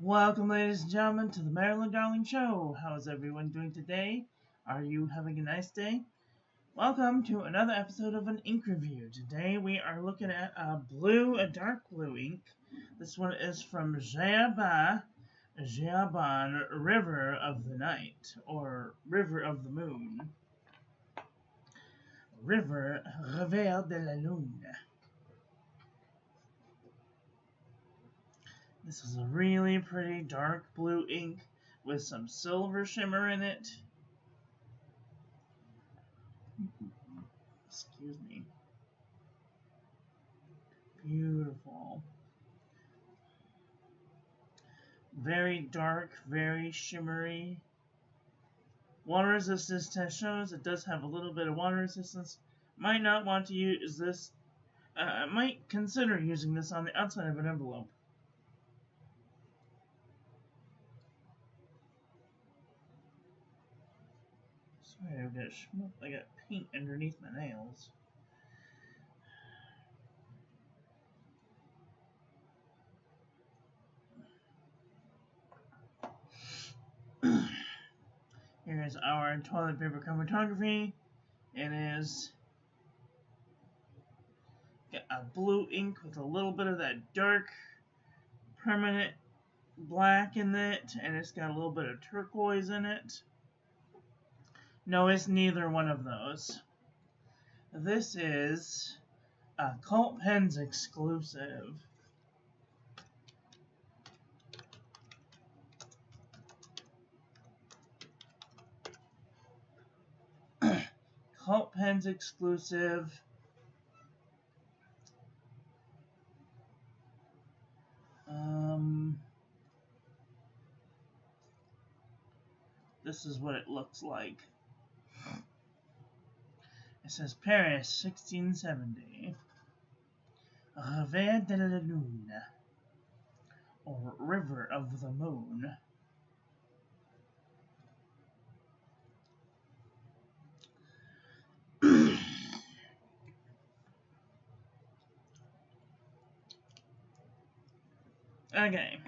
Welcome, ladies and gentlemen, to the Marilyn Darling Show. How is everyone doing today? Are you having a nice day? Welcome to another episode of an ink review. Today we are looking at a dark blue ink. This one is from Jiaban River of the Night, or River of the Moon. Riviere de la lune. This is a really pretty dark blue ink with some silver shimmer in it. Excuse me. Beautiful. Very dark, very shimmery. Water resistance test shows it does have a little bit of water resistance. Might not want to use this. Might consider using this on the outside of an envelope. Sorry, I got paint underneath my nails. Here is our toilet paper chromatography. It is got a blue ink with a little bit of that dark permanent black in it, and it's got a little bit of turquoise in it. No, it's neither one of those. This is a Cult Pens exclusive. Cult Pens exclusive. This is what it looks like. It says Paris, 1670. Riviere de la Lune, or River of the Moon. Okay.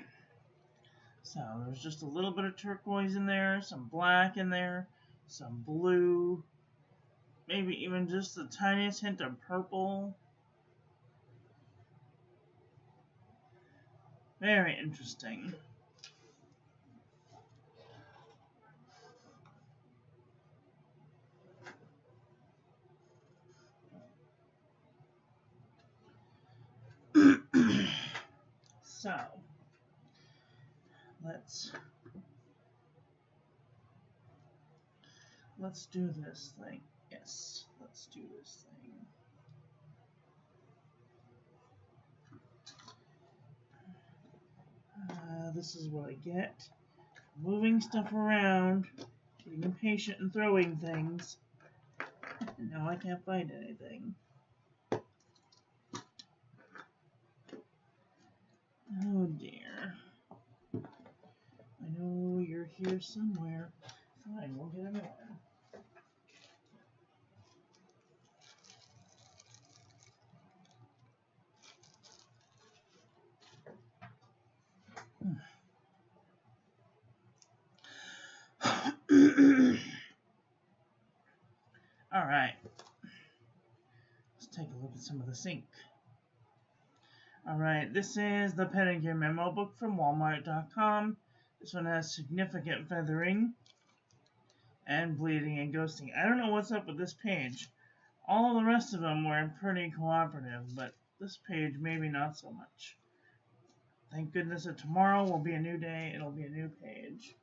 So there's just a little bit of turquoise in there, some black in there, some blue, maybe even just the tiniest hint of purple. Very interesting. So, let's do this thing. Yes, let's do this thing. This is what I get. Moving stuff around, getting impatient and throwing things. Now I can't find anything. Oh dear. I know you're here somewhere. Fine, we'll get a new one. Alright. Let's take a look at some of the ink. Alright, this is the Pen & Gear Memo Book from Walmart.com. This one has significant feathering and bleeding and ghosting. I don't know what's up with this page. All the rest of them were pretty cooperative, but this page maybe not so much. Thank goodness that tomorrow will be a new day. It'll be a new page.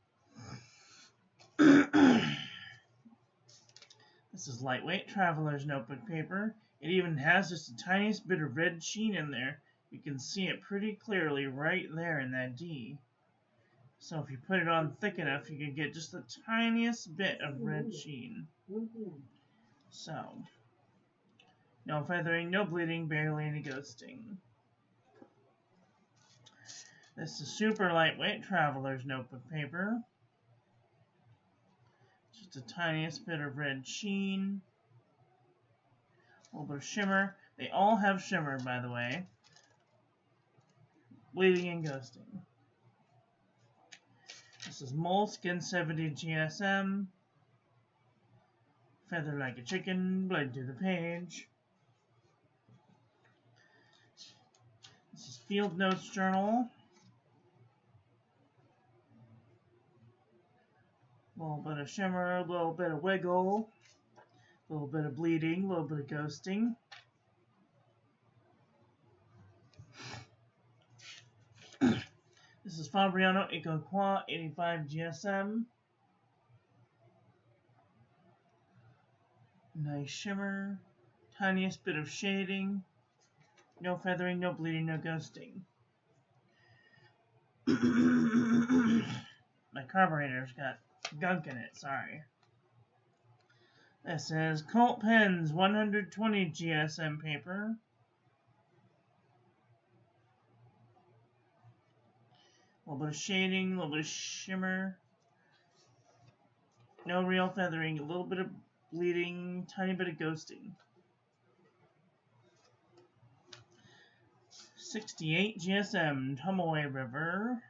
This is lightweight traveler's notebook paper. It even has just the tiniest bit of red sheen in there. You can see it pretty clearly right there in that D. So if you put it on thick enough, you can get just the tiniest bit of red sheen. So, no feathering, no bleeding, barely any ghosting. This is super lightweight traveler's notebook paper. Just the tiniest bit of red sheen. A little bit of shimmer. They all have shimmer, by the way. Bleeding and ghosting. This is Moleskin 70 GSM. Feather like a chicken, bled to the page. This is Field Notes Journal. A little bit of shimmer, a little bit of wiggle, a little bit of bleeding, a little bit of ghosting. This is Fabriano Ecoqua 85 GSM. Nice shimmer, tiniest bit of shading, no feathering, no bleeding, no ghosting. My carburetor's got gunk in it, sorry. This is Colt Pens 120 GSM paper. A little bit of shading, a little bit of shimmer. No real feathering, a little bit of bleeding, tiny bit of ghosting. 68 GSM, Tumbleway River.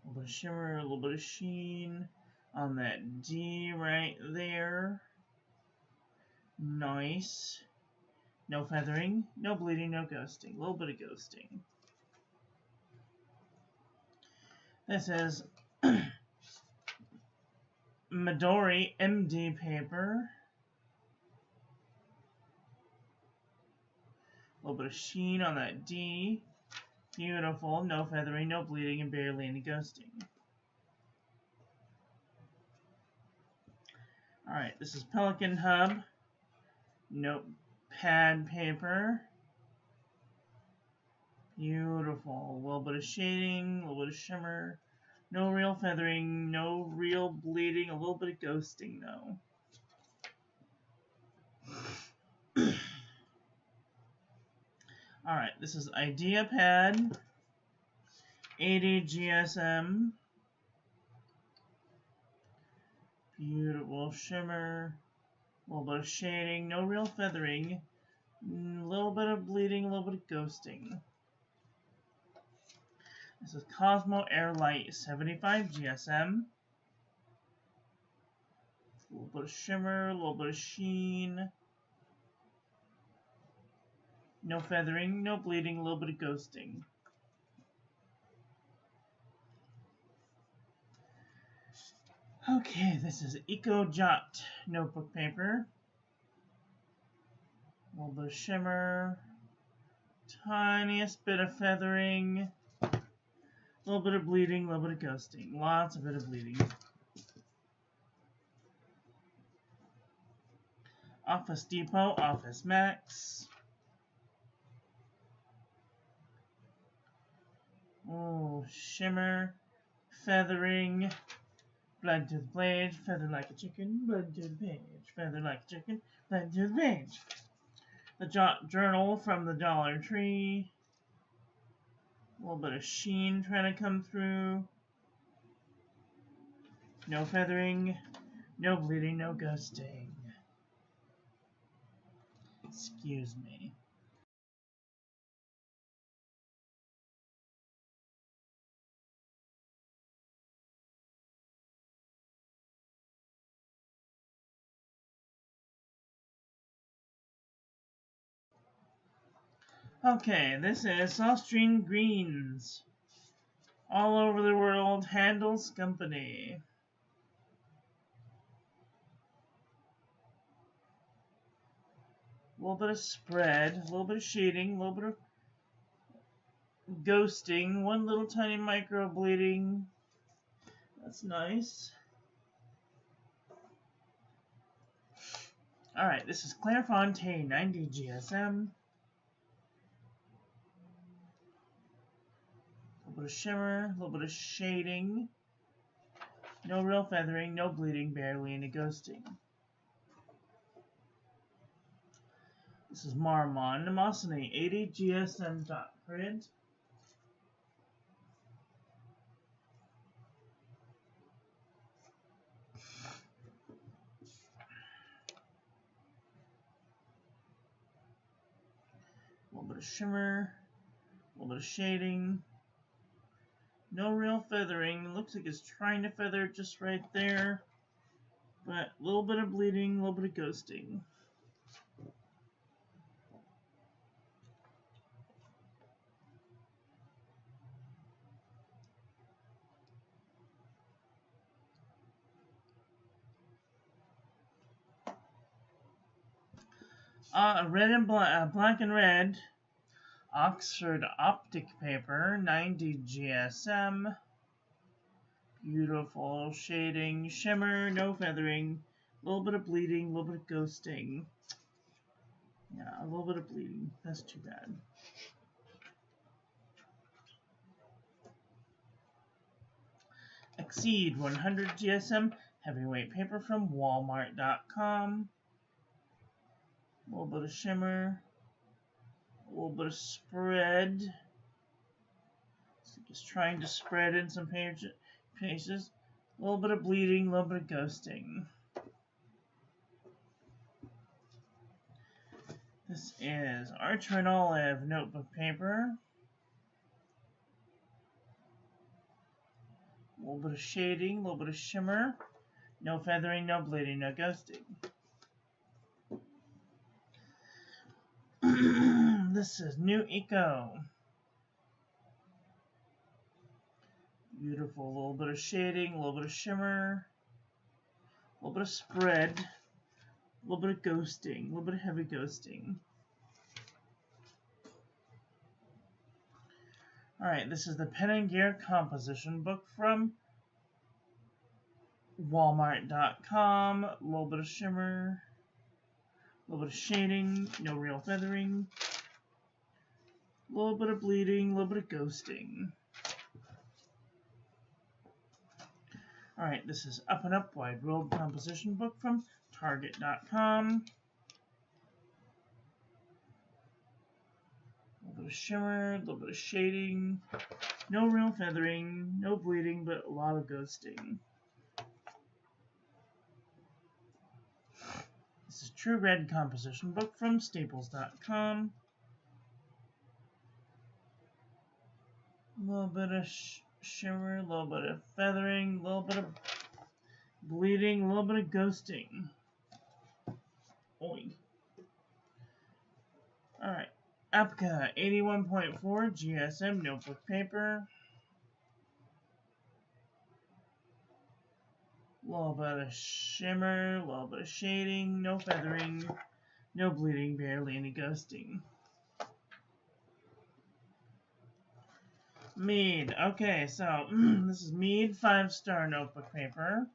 A little bit of shimmer, a little bit of sheen on that D right there. Nice. No feathering, no bleeding, no ghosting. A little bit of ghosting. This is Midori MD paper. A little bit of sheen on that D. Beautiful. No feathering, no bleeding, and barely any ghosting. Alright, this is Pelican Hub. Notepad paper. Beautiful. A little bit of shading, a little bit of shimmer. No real feathering, no real bleeding, a little bit of ghosting though. Alright, this is Idea Pad 80 GSM. Beautiful shimmer, a little bit of shading, no real feathering, a little bit of bleeding, a little bit of ghosting. This is Cosmo Airlight 75 GSM. A little bit of shimmer, a little bit of sheen. No feathering, no bleeding, a little bit of ghosting. Okay, this is Eco Jot notebook paper. A little bit of shimmer. Tiniest bit of feathering. A little bit of bleeding, a little bit of ghosting. Lots of bit of bleeding. Office Depot, Office Max. Oh, shimmer, feathering, bled to the page, feather like a chicken, bled to the page, feather like a chicken, bled to the page. The journal from the Dollar Tree. A little bit of sheen trying to come through. No feathering, no bleeding, no ghosting. Excuse me. Okay, this is Austrian Greens. All over the world, Handel's Company. A little bit of spread, a little bit of shading, a little bit of ghosting, one little tiny micro bleeding. That's nice. Alright, this is Clairefontaine 90 GSM. A little bit of shimmer, a little bit of shading. No real feathering, no bleeding, barely any ghosting. This is Marmon Nemosine 80 GSM dot print. A little bit of shimmer, a little bit of shading. No real feathering. Looks like it's trying to feather just right there. But a little bit of bleeding, a little bit of ghosting. Red and black and red. Oxford optic paper, 90 GSM. Beautiful shading, shimmer, no feathering. A little bit of bleeding, a little bit of ghosting. Yeah, a little bit of bleeding. That's too bad. Exceed 100 GSM heavyweight paper from Walmart.com. A little bit of shimmer. A little bit of spread. Just trying to spread in some pages. A little bit of bleeding, a little bit of ghosting. This is Archer and Olive notebook paper. A little bit of shading, a little bit of shimmer. No feathering, no bleeding, no ghosting. This is New Eco. Beautiful. A little bit of shading, a little bit of shimmer, a little bit of spread, a little bit of ghosting, a little bit of heavy ghosting. Alright, this is the Pen and Gear composition book from Walmart.com. A little bit of shimmer, a little bit of shading, no real feathering, a little bit of bleeding, a little bit of ghosting. Alright, this is Up and Up Wide World composition book from Target.com. A little bit of shimmer, a little bit of shading, no real feathering, no bleeding, but a lot of ghosting. This is True Red composition book from Staples.com. A little bit of shimmer, a little bit of feathering, a little bit of bleeding, a little bit of ghosting. Oi. Alright. Apka 81.4 GSM notebook paper. A little bit of shimmer, a little bit of shading, no feathering, no bleeding, barely any ghosting. Mead. Okay, so this is Mead 5-star notebook paper.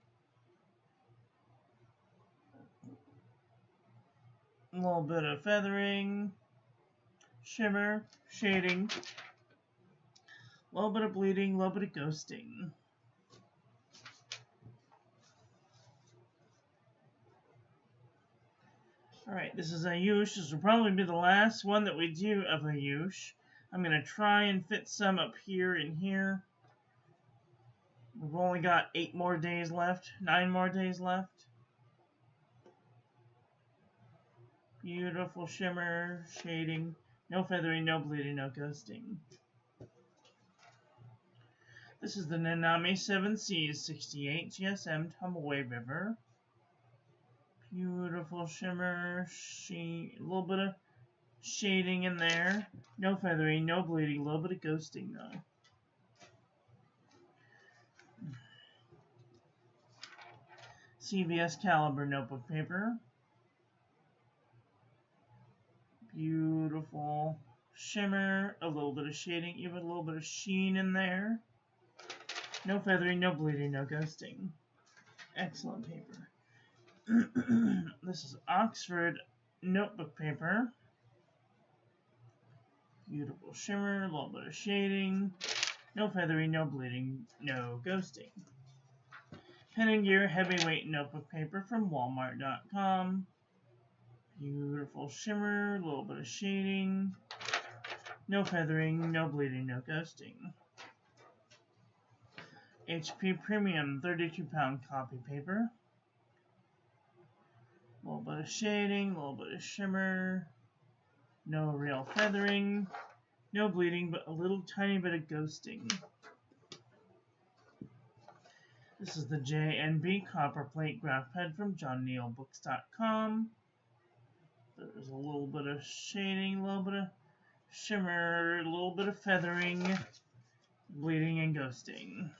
A little bit of feathering, shimmer, shading, a little bit of bleeding, a little bit of ghosting. Alright, this is Ayush. This will probably be the last one that we do of Ayush. I'm going to try and fit some up here and here. We've only got 8 more days left, 9 more days left. Beautiful shimmer, shading, no feathering, no bleeding, no ghosting. This is the Nanami 7 Seas 68 GSM Tumbleweed River. Beautiful shimmer, a little bit of shading in there. No feathering, no bleeding, a little bit of ghosting though. CVS Caliber notebook paper. Beautiful shimmer, a little bit of shading, even a little bit of sheen in there. No feathering, no bleeding, no ghosting. Excellent paper. This is Oxford notebook paper. Beautiful shimmer, a little bit of shading. No feathering, no bleeding, no ghosting. Pen and Gear heavyweight notebook paper from Walmart.com. Beautiful shimmer, a little bit of shading. No feathering, no bleeding, no ghosting. HP Premium 32-pound copy paper. A little bit of shading, a little bit of shimmer. No real feathering. No bleeding, but a little tiny bit of ghosting. This is the J&B Copper Plate Graph Pen from JohnNeilBooks.com. There's a little bit of shading, a little bit of shimmer, a little bit of feathering, bleeding and ghosting.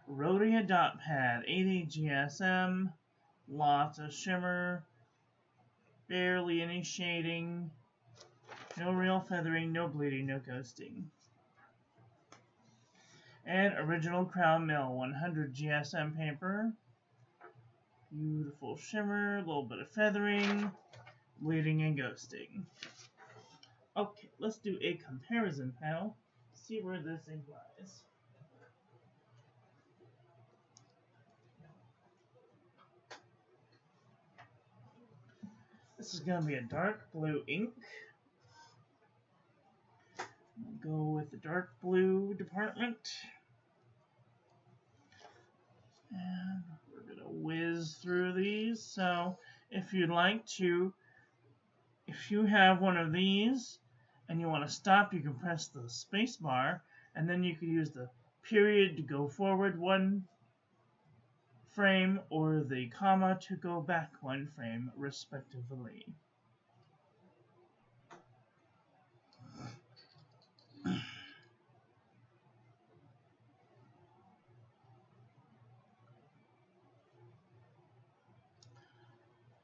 Rhodia Dot Pad, 80 GSM, lots of shimmer, barely any shading, no real feathering, no bleeding, no ghosting. And Original Crown Mill, 100 GSM paper, beautiful shimmer, a little bit of feathering, bleeding and ghosting. Okay, let's do a comparison panel, see where this ink lies. This is going to be a dark blue ink. We'll go with the dark blue department. And we're going to whiz through these. So if you'd like to, if you have one of these and you want to stop, you can press the space bar, and then you can use the period to go forward one frame or the comma to go back one frame, respectively.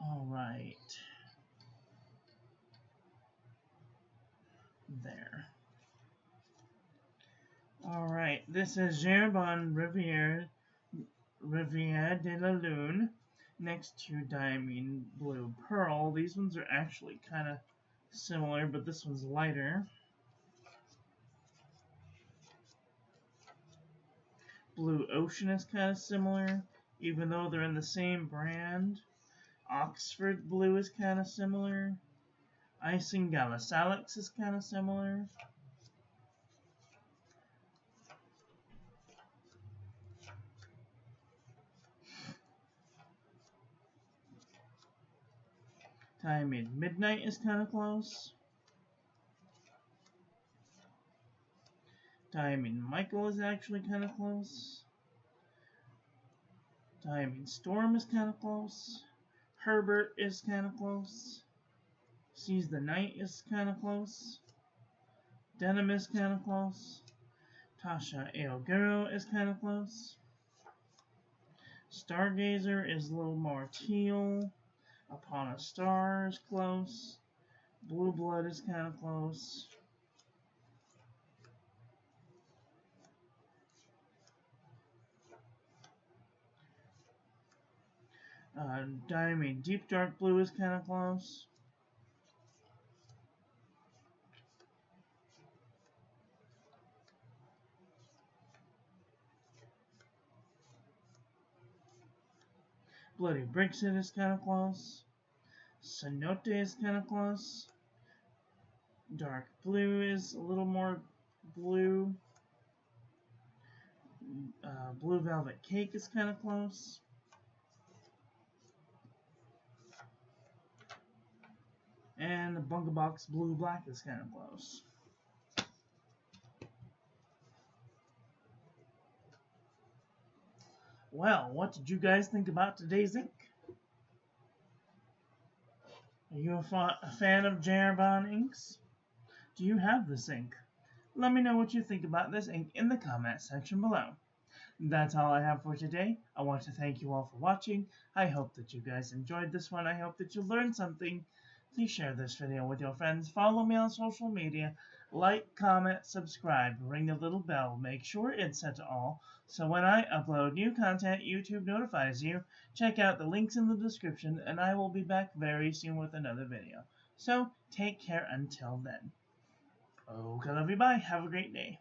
All right. There. All right. This is Herbin Riviere de la Lune next to Diamine Blue Pearl. These ones are actually kind of similar, but this one's lighter. Blue Ocean is kind of similar, even though they're in the same brand. Oxford Blue is kind of similar. Isingala Salix is kind of similar. Diamine Midnight is kind of close. Diamine Michael is actually kind of close. Diamine Storm is kind of close. Herbert is kind of close. Seize the Night is kind of close. Denim is kind of close. Tasha Aoguro is kind of close. Stargazer is a little more teal. Upon a Star is close. Blue Blood is kind of close. Diamine Deep Dark Blue is kind of close. Bloody Brixton is kind of close. Cenote is kind of close. Dark Blue is a little more blue. Blue Velvet Cake is kind of close. And the Bunga Box Blue Black is kind of close. Well, what did you guys think about today's ink? Are you a fan of Herbin inks? Do you have this ink? Let me know what you think about this ink in the comment section below. That's all I have for today. I want to thank you all for watching. I hope that you guys enjoyed this one. I hope that you learned something. Please share this video with your friends. Follow me on social media. Like, comment, subscribe, ring the little bell. Make sure it's set to all, so when I upload new content, YouTube notifies you. Check out the links in the description, and I will be back very soon with another video. So, take care until then. Okay, love you, bye. Have a great day.